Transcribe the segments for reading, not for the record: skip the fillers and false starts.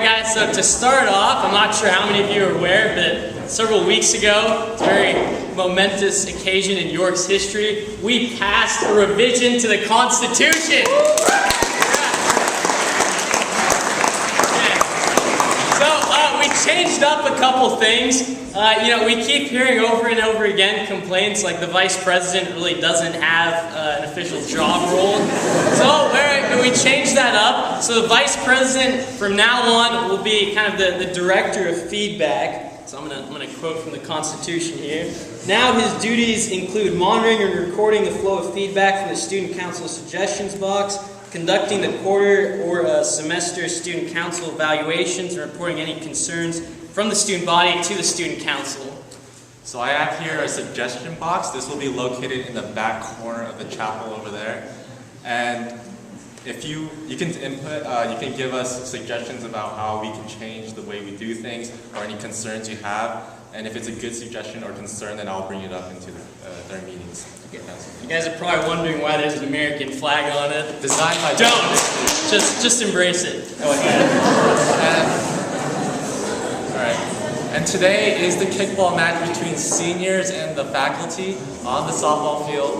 guys, so to start off, I'm not sure how many of you are aware, but several weeks ago, it's a very momentous occasion in York's history, we passed a revision to the Constitution. We changed up a couple things. We keep hearing over and over again complaints like the vice president really doesn't have an official job role. So we changed that up. So the vice president from now on will be kind of the director of feedback. So I'm gonna quote from the Constitution here. Now his duties include monitoring and recording the flow of feedback from the student council suggestions box, conducting the quarter or semester student council evaluations, and reporting any concerns from the student body to the student council. So I have here a suggestion box. This will be located in the back corner of the chapel over there. And if you can input, you can give us suggestions about how we can change the way we do things or any concerns you have. And if it's a good suggestion or concern, then I'll bring it up into their meetings. You guys are probably wondering why there's an American flag on it. Designed by Don't! Just embrace it. And today is the kickball match between seniors and the faculty on the softball field.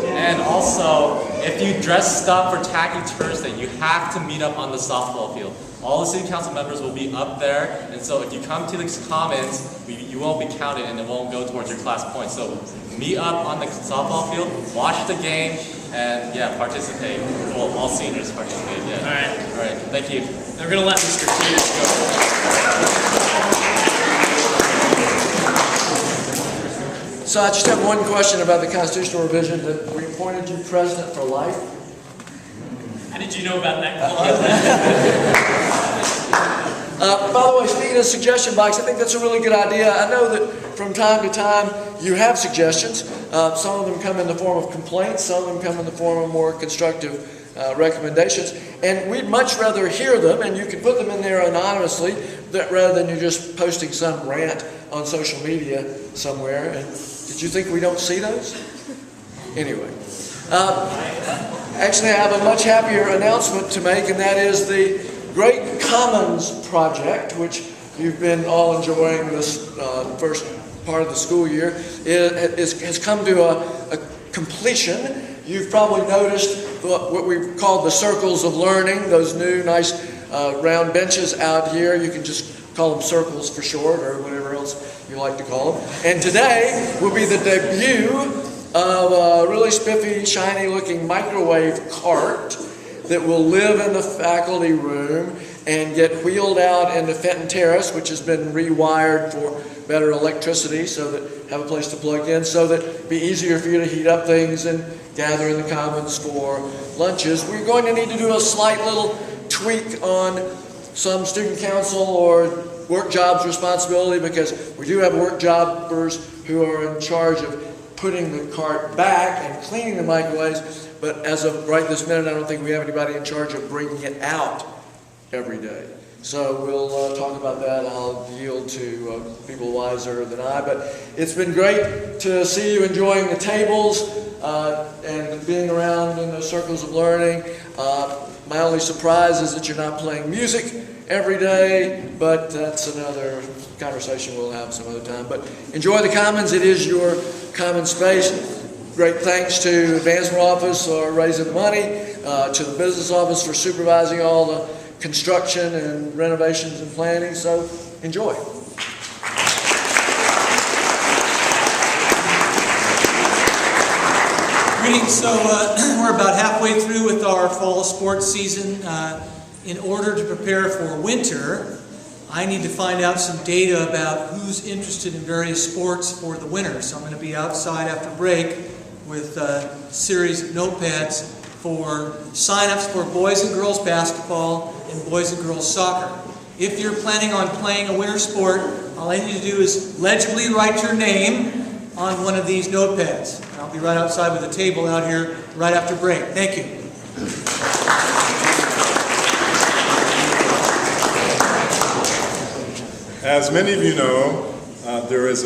And also, if you dressed up for Tacky Thursday, you have to meet up on the softball field. All the city council members will be up there, and so if you come to the commons, you won't be counted and it won't go towards your class points. So meet up on the softball field, watch the game, and yeah, participate. Well, all seniors participate, yeah. All right, thank you. We're going to let Mr. Peters go. So I just have one question about the constitutional revision, that we appointed you president for life. How did you know about that clause? By the way, speaking of suggestion box, I think that's a really good idea. I know that from time to time you have suggestions. Some of them come in the form of complaints, some of them come in the form of more constructive recommendations, and we'd much rather hear them, and you can put them in there anonymously rather than you just posting some rant on social media somewhere. And did you think we don't see those? Anyway. Actually, I have a much happier announcement to make, and that is the Great Commons Project, which you've been all enjoying this first part of the school year, has come to a completion. You've probably noticed what we call the circles of learning, those new nice round benches out here. You can just call them circles for short, or whatever else you like to call them. And today will be the debut of a really spiffy, shiny looking microwave cart that will live in the faculty room and get wheeled out into Fenton Terrace, which has been rewired for better electricity, so that have a place to plug in, so that it'd be easier for you to heat up things and gather in the commons for lunches. We're going to need to do a slight little tweak on some student council or work jobs responsibility, because we do have work jobbers who are in charge of putting the cart back and cleaning the microwaves, but as of right this minute, I don't think we have anybody in charge of bringing it out every day. So we'll talk about that. I'll yield to people wiser than I, but it's been great to see you enjoying the tables and being around in the circles of learning. My only surprise is that you're not playing music every day, but that's another conversation we'll have some other time. But enjoy the Commons. It is your common space. Great thanks to Advancement Office for raising the money, to the Business Office for supervising all the construction and renovations and planning. So enjoy. Greetings. So we're about halfway through with our fall sports season. In order to prepare for winter, I need to find out some data about who's interested in various sports for the winter. So I'm going to be outside after break with a series of notepads for sign-ups for boys and girls basketball and boys and girls soccer. If you're planning on playing a winter sport, all I need to do is legibly write your name on one of these notepads. I'll be right outside with a table out here right after break. Thank you. As many of you know, there is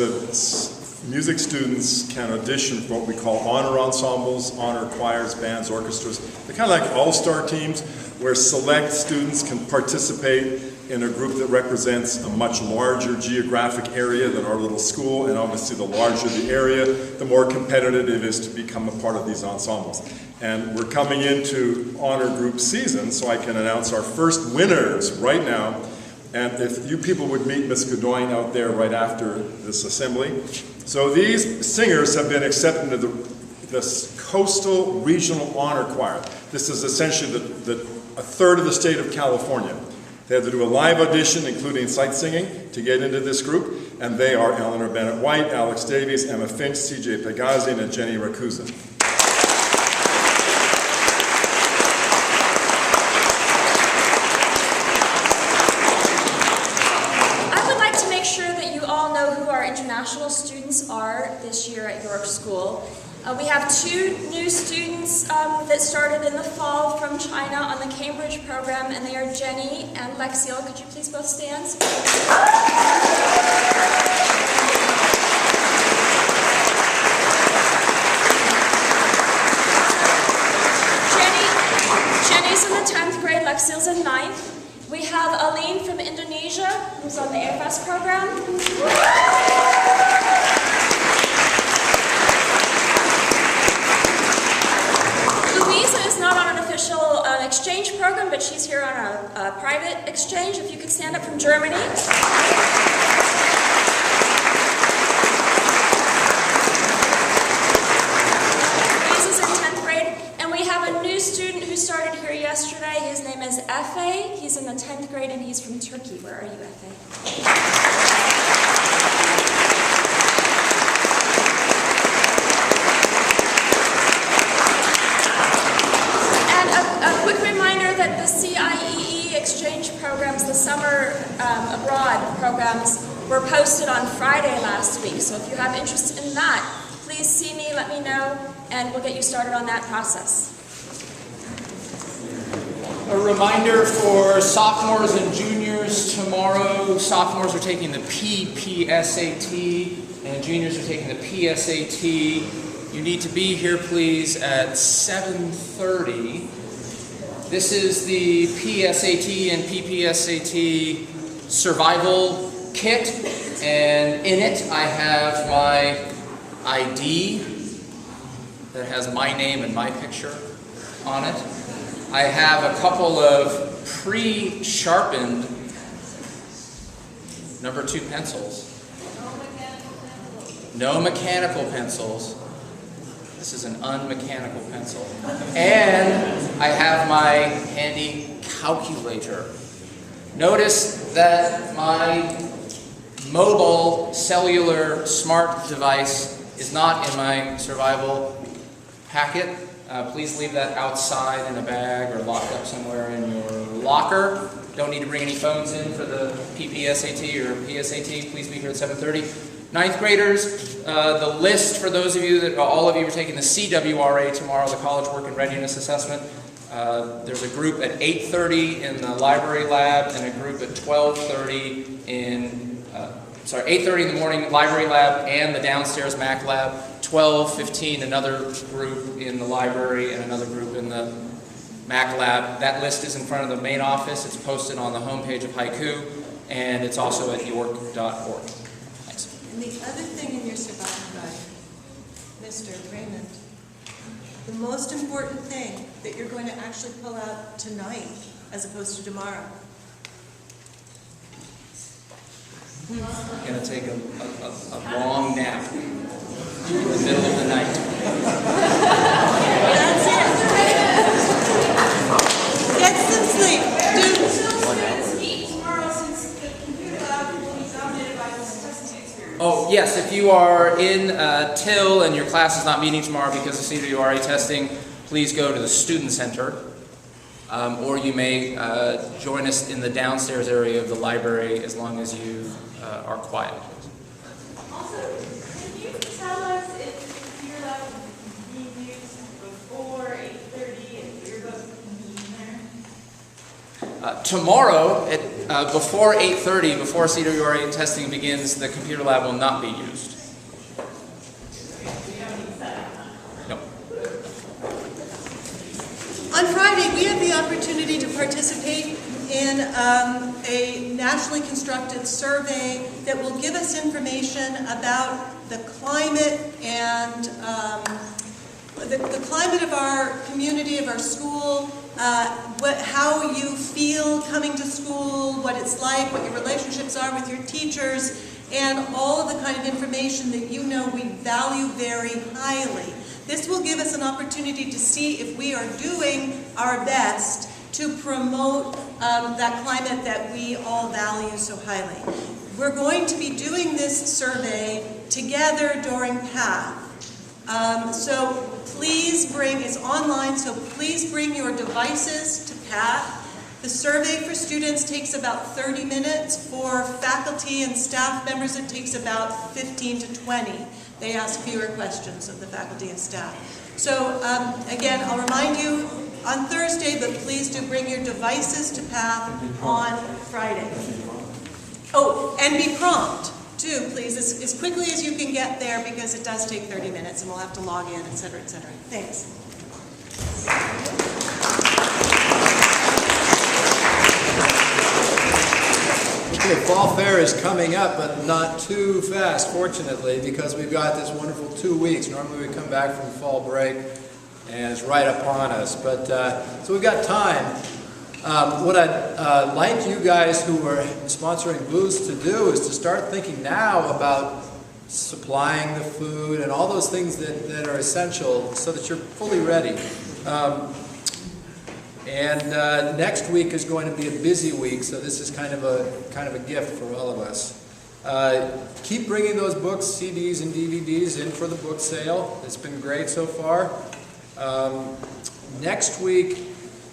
music students can audition for what we call honor ensembles, honor choirs, bands, orchestras. They're kind of like all-star teams where select students can participate in a group that represents a much larger geographic area than our little school, and obviously the larger the area, the more competitive it is to become a part of these ensembles. And we're coming into honor group season, so I can announce our first winners right now. And if you people would meet Miss Godoyne out there right after this assembly. So these singers have been accepted into the Coastal Regional Honor Choir. This is essentially a third of the state of California. They had to do a live audition, including sight singing, to get into this group. And they are Eleanor Bennett White, Alex Davies, Emma Finch, C.J. Pegazian, and Jenny Rakusin. International students are this year at York School. We have 2 new students that started in the fall from China on the Cambridge program, and they are Jenny and Lexiel. Could you please both stand? Jenny's in the 10th grade, Lexiel's in 9th. We have Aline from Indonesia, who's on the AFS program. Louisa is not on an official exchange program, but she's here on a private exchange. If you could stand up from Germany. Louisa's in 10th grade, and we have a new student who started here yesterday. His name is Efe. He's in the 10th grade, and he's from Turkey. Where are you, Efe? Exchange programs, the summer abroad programs, were posted on Friday last week. So if you have interest in that, please see me, let me know, and we'll get you started on that process. A reminder for sophomores and juniors, tomorrow sophomores are taking the PPSAT and juniors are taking the PSAT. You need to be here, please, at 7:30. This is the PSAT and PPSAT survival kit, and in it I have my ID that has my name and my picture on it. I have a couple of pre-sharpened number 2 pencils. No mechanical pencils. This is an unmechanical pencil. And I have my handy calculator. Notice that my mobile cellular smart device is not in my survival packet. Please leave that outside in a bag or locked up somewhere in your locker. Don't need to bring any phones in for the PPSAT or PSAT. Please be here at 7:30. 9th graders, the list for those of you that, all of you are taking the CWRA tomorrow, the College Work and Readiness Assessment. There's a group at 8:30 in the library lab and a group at 12:30 in, 8:30 in the morning library lab and the downstairs Mac lab. 12:15 another group in the library and another group in the Mac lab. That list is in front of the main office. It's posted on the homepage of Haiku, and it's also at york.org. And the other thing in your survival guide, Mr. Raymond, the most important thing that you're going to actually pull out tonight as opposed to tomorrow. I'm going to take a long nap in the middle of the night. That's it. Get some sleep. Oh, yes, if you are in Till and your class is not meeting tomorrow because of CWRA testing, please go to the Student Center. Or you may join us in the downstairs area of the library as long as you are quiet. Also, can you tell us if the computer lab is being used before 8:30 and you're both being there? Tomorrow, before 8:30, before CWRA testing begins, the computer lab will not be used. No. On Friday, we had the opportunity to participate in a nationally constructed survey that will give us information about the climate and the climate of our community, of our school, how you feel coming to school, what it's like, what your relationships are with your teachers, and all of the kind of information that you know we value very highly. This will give us an opportunity to see if we are doing our best to promote that climate that we all value so highly. We're going to be doing this survey together during PATH. So please bring, it's online, so please bring your devices to PATH. The survey for students takes about 30 minutes. For faculty and staff members, it takes about 15 to 20. They ask fewer questions of the faculty and staff. So again, I'll remind you on Thursday, but please do bring your devices to PATH on Friday. Oh, and be prompt too, please, as quickly as you can get there, because it does take 30 minutes and we'll have to log in, etc., etc. Thanks. Okay, Fall Fair is coming up, but not too fast, fortunately, because we've got this wonderful 2 weeks. Normally we come back from fall break, and it's right upon us. But so we've got time. What I'd like you guys who are sponsoring booths to do is to start thinking now about supplying the food and all those things that are essential so that you're fully ready. Next week is going to be a busy week, so this is kind of a gift for all of us. Keep bringing those books, CDs and DVDs in for the book sale. It's been great so far. Next week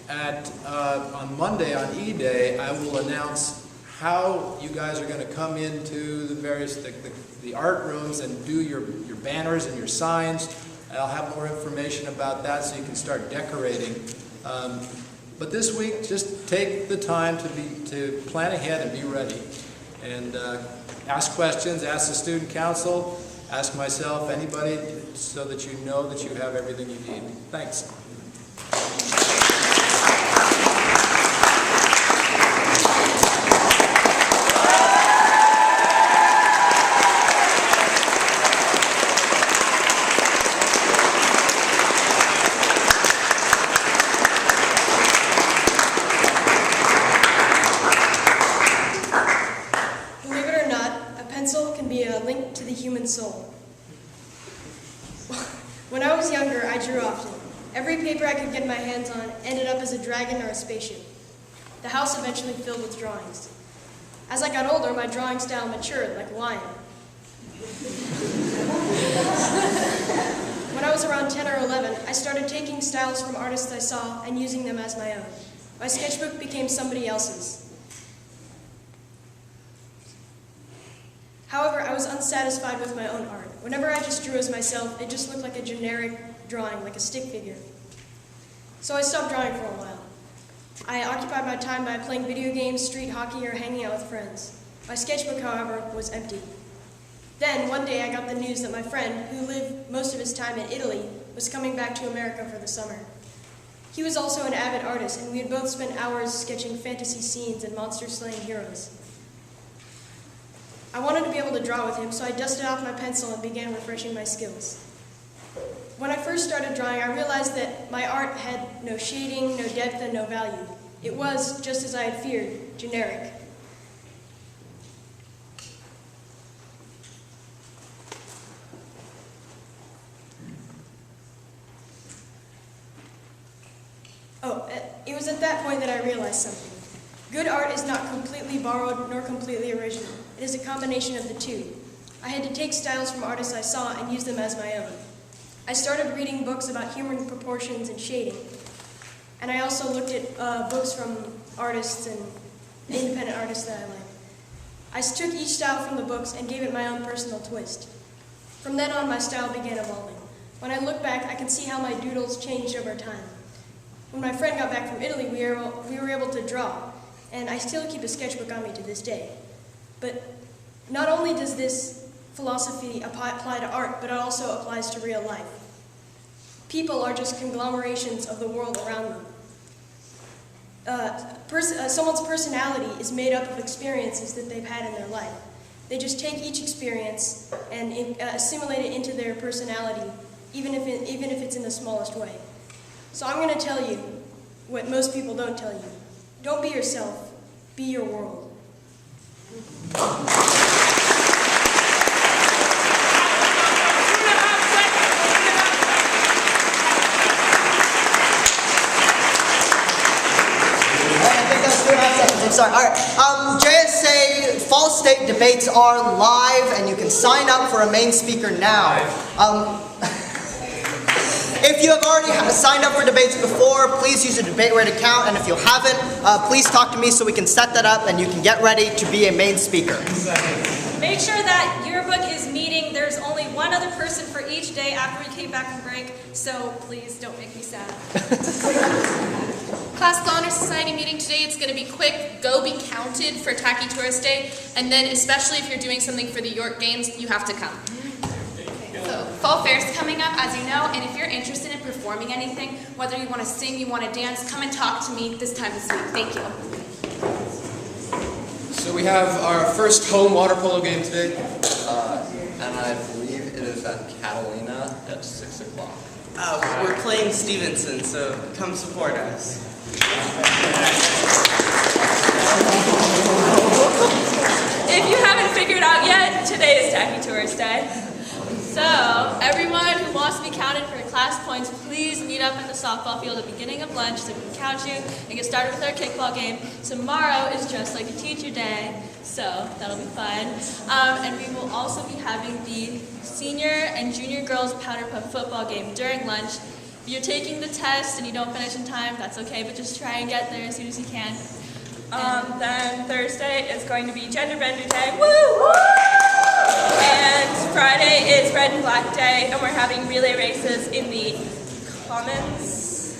on Monday on E-Day, I will announce how you guys are going to come into the various the art rooms and do your banners and your signs. I'll have more information about that so you can start decorating. But this week, just take the time to plan ahead and be ready. And ask questions, ask the student council, ask myself, anybody, so that you know that you have everything you need. Thanks. Soul. When I was younger, I drew often. Every paper I could get my hands on ended up as a dragon or a spaceship. The house eventually filled with drawings. As I got older, my drawing style matured like a lion. When I was around 10 or 11, I started taking styles from artists I saw and using them as my own. My sketchbook became somebody else's. However, I was unsatisfied with my own art. Whenever I just drew as myself, it just looked like a generic drawing, like a stick figure. So I stopped drawing for a while. I occupied my time by playing video games, street hockey, or hanging out with friends. My sketchbook, however, was empty. Then, one day, I got the news that my friend, who lived most of his time in Italy, was coming back to America for the summer. He was also an avid artist, and we had both spent hours sketching fantasy scenes and monster-slaying heroes. I wanted to be able to draw with him, so I dusted off my pencil and began refreshing my skills. When I first started drawing, I realized that my art had no shading, no depth, and no value. It was, just as I had feared, generic. It was at that point that I realized something. Good art is not completely borrowed nor completely original. It is a combination of the two. I had to take styles from artists I saw and use them as my own. I started reading books about human proportions and shading. And I also looked at books from artists and independent artists that I like. I took each style from the books and gave it my own personal twist. From then on, my style began evolving. When I look back, I can see how my doodles changed over time. When my friend got back from Italy, we were able to draw, and I still keep a sketchbook on me to this day. But not only does this philosophy apply to art, but it also applies to real life. People are just conglomerations of the world around them. someone's personality is made up of experiences that they've had in their life. They just take each experience and assimilate it into their personality, even if it's in the smallest way. So I'm going to tell you what most people don't tell you. Don't be yourself, be your world. I'm sorry. All right. JSA Fall State debates are live, and you can sign up for a main speaker now. If you have already signed up for debates before, please use a DebateRate account, and if you haven't, please talk to me so we can set that up and you can get ready to be a main speaker. Make sure that yearbook is meeting. There's only one other person for each day after we came back from break, so please don't make me sad. Class Honor Society meeting today, it's going to be quick. Go be counted for Tacky Tourist Day, and then especially if you're doing something for the York Games, you have to come. So, Fall Fair's coming up, as you know, and if you're interested in performing anything, whether you want to sing, you want to dance, come and talk to me this time this week. Thank you. So we have our first home water polo game today. And I believe it is at Catalina at 6 o'clock. We're playing Stevenson, so come support us. If you haven't figured out yet, today is Tacky Tourist Day. So, everyone who wants to be counted for class points, please meet up at the softball field at the beginning of lunch so we can count you and get started with our kickball game. Tomorrow is just like a teacher day, so that'll be fun. And we will also be having the senior and junior girls powder puff football game during lunch. If you're taking the test and you don't finish in time, that's okay, but just try and get there as soon as you can. Then Thursday is going to be Gender Bender Day. Woo! And Friday is Red and Black Day, and we're having relay races in the Commons.